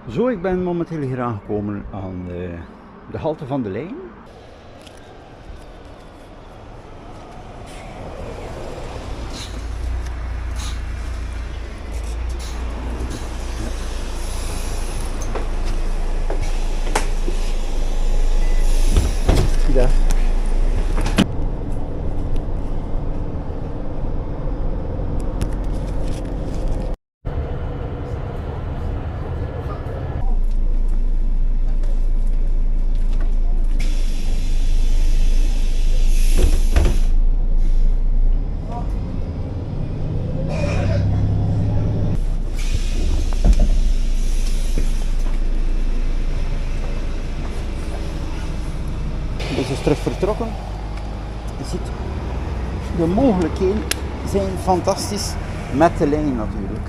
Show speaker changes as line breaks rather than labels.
Zo, ik ben momenteel hier aangekomen aan de halte van de lijn. Zie je daar? De bus is terug vertrokken. Je ziet, de mogelijkheden zijn fantastisch met de lijn natuurlijk.